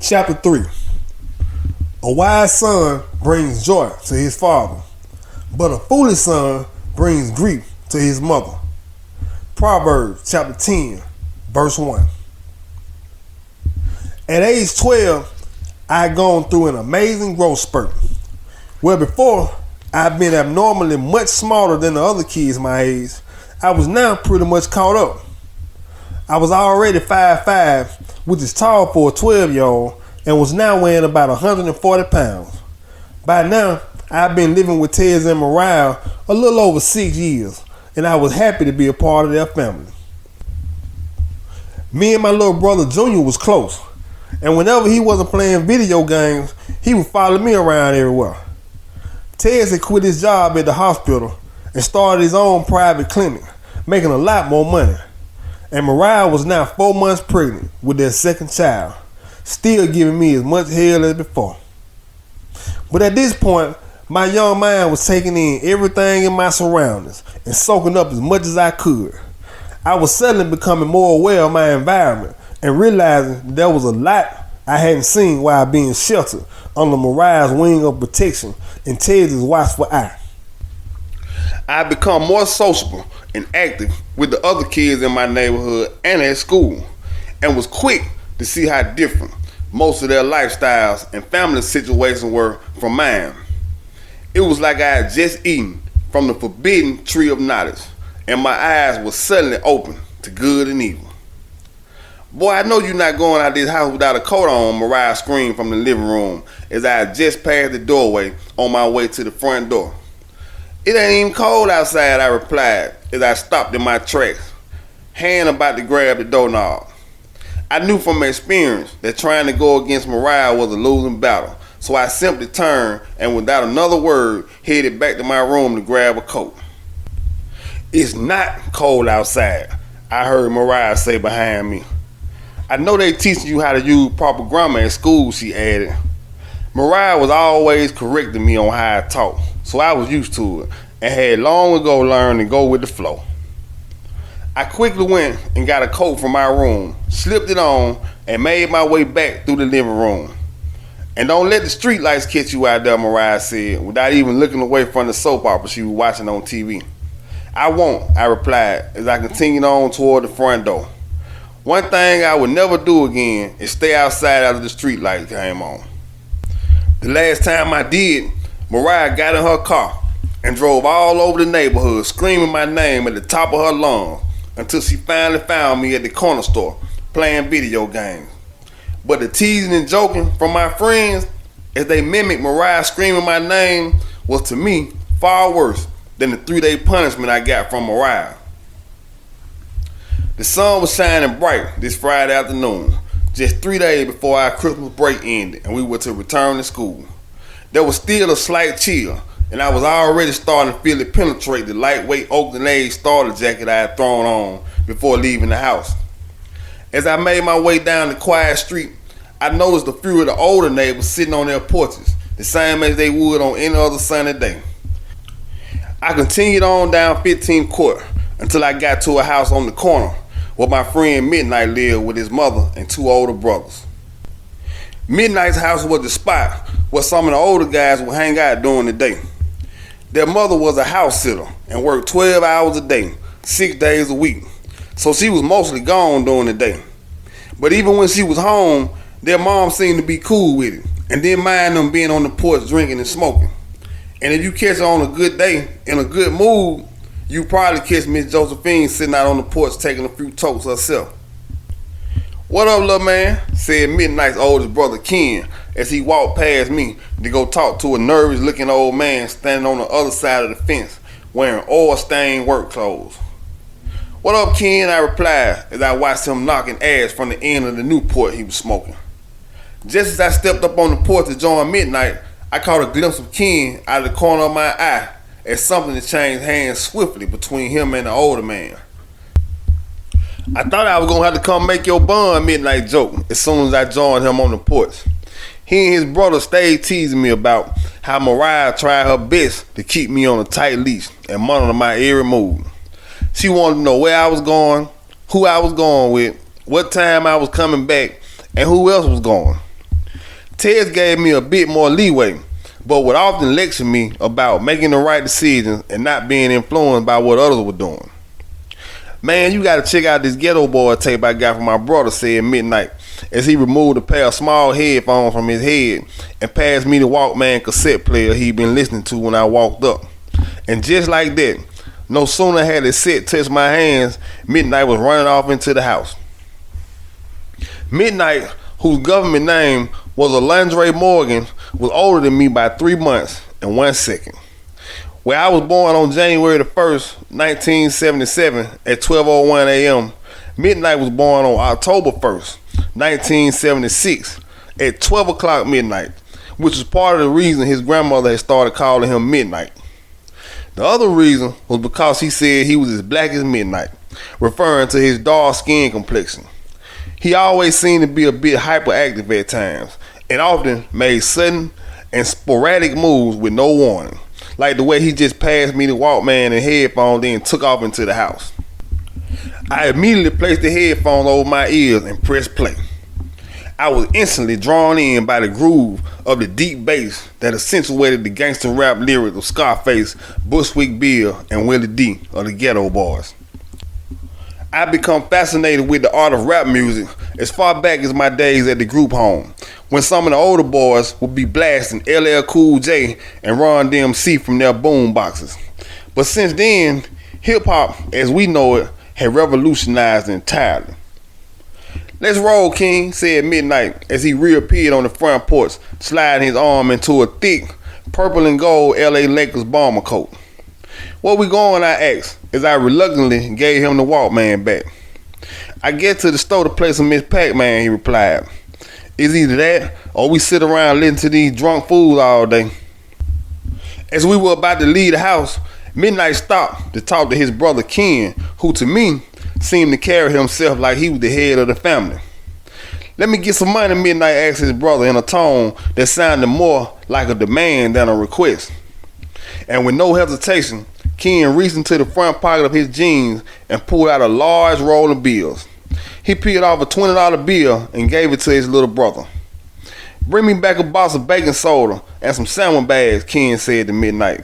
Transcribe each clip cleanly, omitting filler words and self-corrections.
Chapter 3. A wise son brings joy to his father, but a foolish son brings grief to his mother. Proverbs chapter 10, verse 1. At age 12, I had gone through an amazing growth spurt. Where before, I'd been abnormally much smaller than the other kids my age, I was now pretty much caught up. I was already 5'5", which is tall for a 12-year-old, and was now weighing about 140 pounds. By now, I've been living with Tez and Mariah a little over 6 years, and I was happy to be a part of their family. Me and my little brother Junior was close, and whenever he wasn't playing video games, he would follow me around everywhere. Tez had quit his job at the hospital and started his own private clinic, making a lot more money. And Mariah was now 4 months pregnant with their second child, still giving me as much hell as before. But at this point, my young mind was taking in everything in my surroundings and soaking up as much as I could. I was suddenly becoming more aware of my environment and realizing there was a lot I hadn't seen while being sheltered under Mariah's wing of protection and Tez's watchful eye. I had become more sociable and active with the other kids in my neighborhood and at school, and was quick to see how different most of their lifestyles and family situations were from mine. It was like I had just eaten from the forbidden tree of knowledge, and my eyes were suddenly open to good and evil. "Boy, I know you're not going out of this house without a coat on," Mariah screamed from the living room as I had just passed the doorway on my way to the front door. "It ain't even cold outside," I replied as I stopped in my tracks, hand about to grab the doorknob. I knew from experience that trying to go against Mariah was a losing battle, so I simply turned and without another word headed back to my room to grab a coat. "It's not cold outside," I heard Mariah say behind me. "I know they teaching you how to use proper grammar at school," she added. Mariah was always correcting me on how I talk, so I was used to it and had long ago learned to go with the flow. I quickly went and got a coat from my room, slipped it on, and made my way back through the living room. "And don't let the street lights catch you out there," Mariah said, without even looking away from the soap opera she was watching on TV. "I won't," I replied as I continued on toward the front door. One thing I would never do again is stay outside after the street lights came on. The last time I did, Mariah got in her car and drove all over the neighborhood screaming my name at the top of her lungs until she finally found me at the corner store playing video games. But the teasing and joking from my friends as they mimicked Mariah screaming my name was to me far worse than the 3-day punishment I got from Mariah. The sun was shining bright this Friday afternoon, just 3 days before our Christmas break ended and we were to return to school. There was still a slight chill, and I was already starting to feel it penetrate the lightweight Oakland A's starter jacket I had thrown on before leaving the house. As I made my way down the quiet street, I noticed a few of the older neighbors sitting on their porches, the same as they would on any other sunny day. I continued on down 15th Court until I got to a house on the corner where my friend Midnight lived with his mother and 2 older brothers. Midnight's house was the spot where some of the older guys would hang out during the day. Their mother was a house sitter and worked 12 hours a day, 6 days a week, so she was mostly gone during the day. But even when she was home, their mom seemed to be cool with it and didn't mind them being on the porch drinking and smoking. And if you catch her on a good day, in a good mood, you probably catch Miss Josephine sitting out on the porch taking a few totes herself. "What up, little man?" said Midnight's oldest brother Ken as he walked past me to go talk to a nervous looking old man standing on the other side of the fence wearing oil-stained work clothes. "What up, Ken?" I replied as I watched him knocking ash from the end of the Newport he was smoking. Just as I stepped up on the porch to join Midnight, I caught a glimpse of Ken out of the corner of my eye as something had changed hands swiftly between him and the older man. "I thought I was going to have to come make your bun," Midnight joked as soon as I joined him on the porch. He and his brother stayed teasing me about how Mariah tried her best to keep me on a tight leash and monitor my every move. She wanted to know where I was going, who I was going with, what time I was coming back, and who else was going. Tez gave me a bit more leeway, but would often lecture me about making the right decisions and not being influenced by what others were doing. "Man, you gotta check out this Ghetto Boy tape I got from my brother," said Midnight, as he removed a pair of small headphones from his head and passed me the Walkman cassette player he'd been listening to when I walked up. And just like that, no sooner had the set touched my hands, Midnight was running off into the house. Midnight, whose government name was Alondre Morgan, was older than me by 3 months and 1 second. Where I was born on January the 1st, 1977 at 12:01 a.m., Midnight was born on October 1st, 1976 at 12 o'clock midnight, which is part of the reason his grandmother had started calling him Midnight. The other reason was because he said he was as black as midnight, referring to his dark skin complexion. He always seemed to be a bit hyperactive at times, and often made sudden and sporadic moves with no warning, like the way he just passed me the Walkman and headphones then took off into the house. I immediately placed the headphones over my ears and pressed play. I was instantly drawn in by the groove of the deep bass that accentuated the gangster rap lyrics of Scarface, Bushwick Bill, and Willie D of the Ghetto Boys. I become fascinated with the art of rap music as far back as my days at the group home, when some of the older boys would be blasting LL Cool J and Run DMC from their boom boxes. But since then, hip-hop, as we know it, had revolutionized entirely. "Let's roll, King," said Midnight as he reappeared on the front porch, sliding his arm into a thick purple and gold LA Lakers bomber coat. "Where we going?" I asked, as I reluctantly gave him the Walkman back. "I get to the store to play some Miss Pac-Man," he replied. "It's either that or we sit around listening to these drunk fools all day." As we were about to leave the house, Midnight stopped to talk to his brother Ken, who to me seemed to carry himself like he was the head of the family. "Let me get some money," Midnight asked his brother in a tone that sounded more like a demand than a request. And with no hesitation, Ken reached into the front pocket of his jeans and pulled out a large roll of bills. He peeled off a $20 bill and gave it to his little brother. "Bring me back a box of baking soda and some sandwich bags," Ken said to Midnight.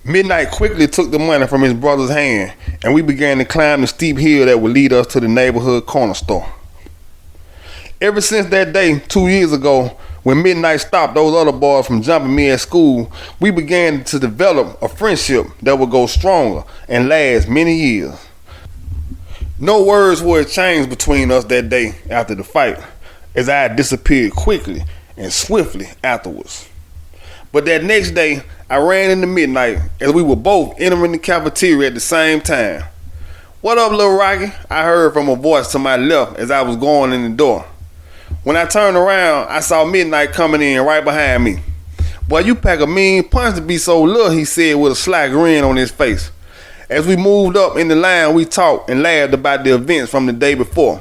Midnight quickly took the money from his brother's hand, and we began to climb the steep hill that would lead us to the neighborhood corner store. Ever since that day 2 years ago, when Midnight stopped those other boys from jumping me at school, we began to develop a friendship that would go stronger and last many years. No words were exchanged between us that day after the fight, as I had disappeared quickly and swiftly afterwards. But that next day, I ran into Midnight as we were both entering the cafeteria at the same time. "What up, Lil Rocky?" I heard from a voice to my left as I was going in the door. When I turned around, I saw Midnight coming in right behind me. "Boy, you pack a mean punch to be so little," he said with a sly grin on his face. As we moved up in the line, we talked and laughed about the events from the day before.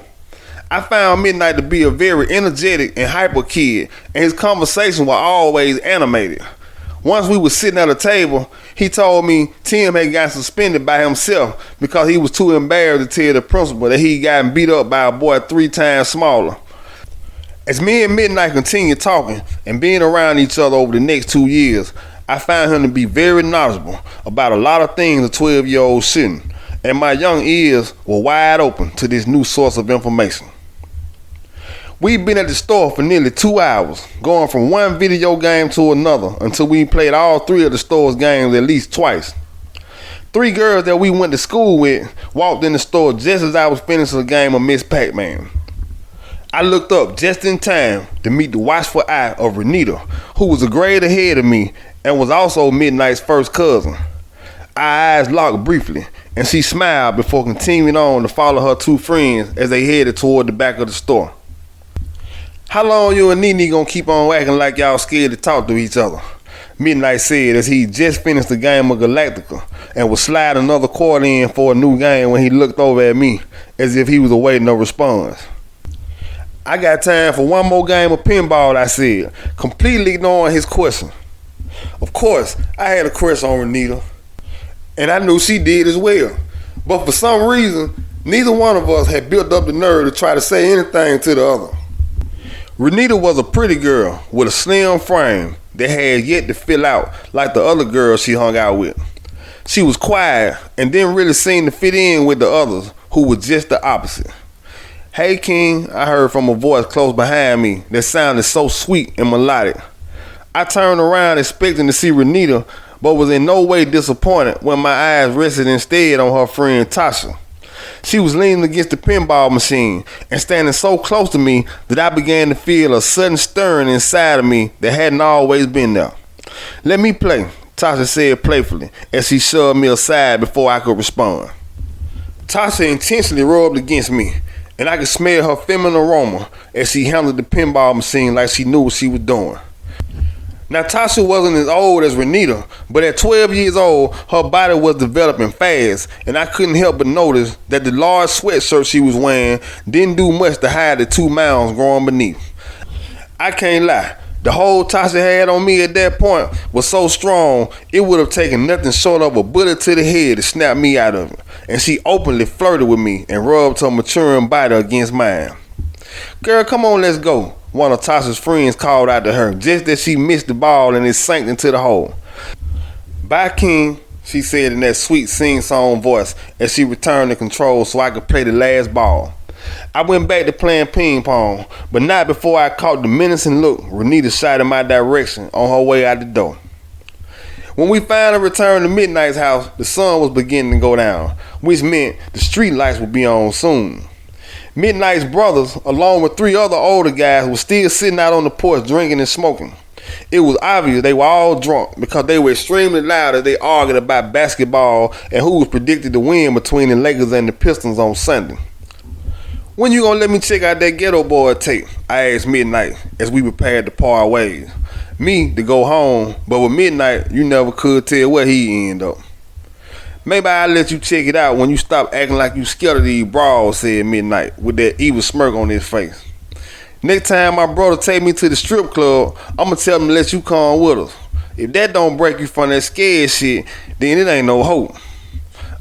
I found Midnight to be a very energetic and hyper kid, and his conversations were always animated. Once we were sitting at a table, he told me Tim had got suspended by himself because he was too embarrassed to tell the principal that he'd gotten beat up by a boy 3 times smaller. As me and Midnight continued talking and being around each other over the next 2 years, I found him to be very knowledgeable about a lot of things a 12-year-old shouldn't, and my young ears were wide open to this new source of information. We'd been at the store for nearly 2 hours, going from one video game to another until we played all 3 of the store's games at least twice. 3 girls that we went to school with walked in the store just as I was finishing a game of Miss Pac-Man. I looked up just in time to meet the watchful eye of Renita, who was a grade ahead of me and was also Midnight's first cousin. Our eyes locked briefly, and she smiled before continuing on to follow her 2 friends as they headed toward the back of the store. "How long you and Nene gonna keep on acting like y'all scared to talk to each other?" Midnight said as he just finished the game of Galactica and was sliding another quarter in for a new game when he looked over at me as if he was awaiting a response. "I got time for one more game of pinball," I said, completely ignoring his question. Of course, I had a crush on Renita, and I knew she did as well. But for some reason, neither one of us had built up the nerve to try to say anything to the other. Renita was a pretty girl with a slim frame that had yet to fill out like the other girls she hung out with. She was quiet and didn't really seem to fit in with the others who were just the opposite. "Hey King," I heard from a voice close behind me that sounded so sweet and melodic. I turned around expecting to see Renita, but was in no way disappointed when my eyes rested instead on her friend Tasha. She was leaning against the pinball machine and standing so close to me that I began to feel a sudden stirring inside of me that hadn't always been there. "Let me play," Tasha said playfully as she shoved me aside before I could respond. Tasha intentionally rubbed against me, and I could smell her feminine aroma as she handled the pinball machine like she knew what she was doing. Now Tasha wasn't as old as Renita, but at 12 years old, her body was developing fast, and I couldn't help but notice that the large sweatshirt she was wearing didn't do much to hide the 2 mounds growing beneath. I can't lie, the hold Tasha had on me at that point was so strong, it would have taken nothing short of a bullet to the head to snap me out of it, and she openly flirted with me and rubbed her maturing body against mine. "Girl, come on, let's go," one of Tasha's friends called out to her just as she missed the ball and it sank into the hole. "Bye, King," she said in that sweet sing-song voice as she returned the control so I could play the last ball. I went back to playing ping pong, but not before I caught the menacing look Renita shot in my direction on her way out the door. When we finally returned to Midnight's house, the sun was beginning to go down, which meant the street lights would be on soon. Midnight's brothers, along with 3 other older guys, were still sitting out on the porch drinking and smoking. It was obvious they were all drunk because they were extremely loud as they argued about basketball and who was predicted to win between the Lakers and the Pistons on Sunday. "When you gonna let me check out that Ghetto Boy tape?" I asked Midnight as we prepared to part ways. Me to go home, but with Midnight, you never could tell where he'd end up. "Maybe I'll let you check it out when you stop acting like you scared of these brawls," said Midnight with that evil smirk on his face. "Next time my brother take me to the strip club, I'ma tell him to let you come with us. If that don't break you from that scared shit, then it ain't no hope."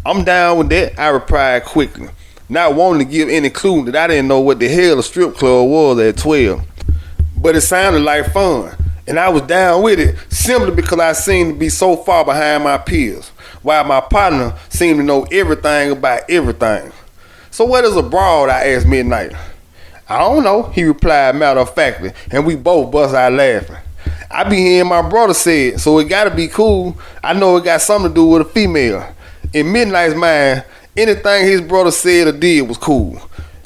"I'm down with that," I replied quickly, not wanting to give any clue that I didn't know what the hell a strip club was at 12. But it sounded like fun, and I was down with it simply because I seemed to be so far behind my peers, while my partner seemed to know everything about everything. "So what is a broad?" I asked Midnight. "I don't know," he replied matter-of-factly, and we both bust out laughing. "I be hearing my brother say it, so it gotta be cool. I know it got something to do with a female." In Midnight's mind, anything his brother said or did was cool.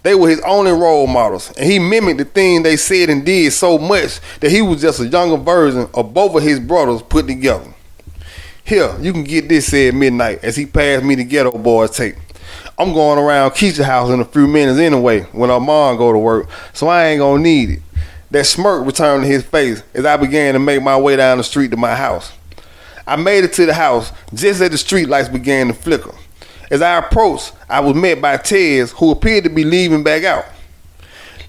They were his only role models, and he mimicked the things they said and did so much that he was just a younger version of both of his brothers put together. "Here, you can get this," said Midnight as he passed me the Ghetto Boy tape. "I'm going around Keisha's house in a few minutes anyway when her mom go to work, so I ain't gonna need it." That smirk returned to his face as I began to make my way down the street to my house. I made it to the house just as the street lights began to flicker. As I approached, I was met by Tez, who appeared to be leaving back out.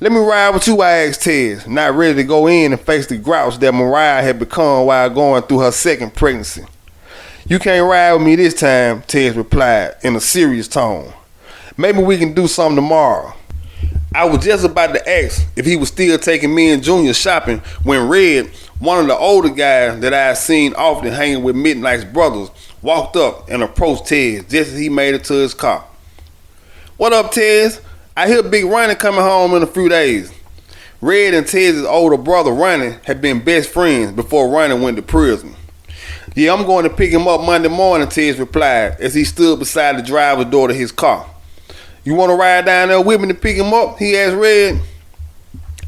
"Let me ride with you," I asked Tez, not ready to go in and face the grouch that Mariah had become while going through her second pregnancy. "You can't ride with me this time," Tez replied in a serious tone. "Maybe we can do something tomorrow." I was just about to ask if he was still taking me and Junior shopping when Red, one of the older guys that I had seen often hanging with Midnight's brothers, walked up and approached Tez just as he made it to his car. "What up, Tez? I hear Big Ronnie coming home in a few days." Red and Tez's older brother Ronnie had been best friends before Ronnie went to prison. "Yeah, I'm going to pick him up Monday morning," Tez replied as he stood beside the driver's door to his car. "You want to ride down there with me to pick him up?" he asked Red.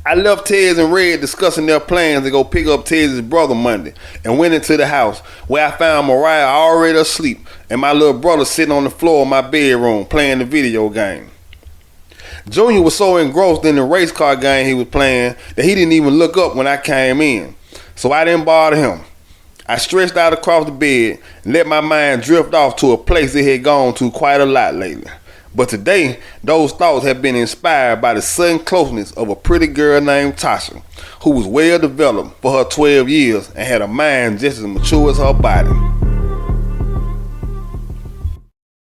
I left Tez and Red discussing their plans to go pick up Tez's brother Monday and went into the house where I found Mariah already asleep and my little brother sitting on the floor of my bedroom playing the video game. Junior was so engrossed in the race car game he was playing that he didn't even look up when I came in, so I didn't bother him. I stretched out across the bed and let my mind drift off to a place it had gone to quite a lot lately. But today, those thoughts have been inspired by the sudden closeness of a pretty girl named Tasha, who was well developed for her 12 years and had a mind just as mature as her body.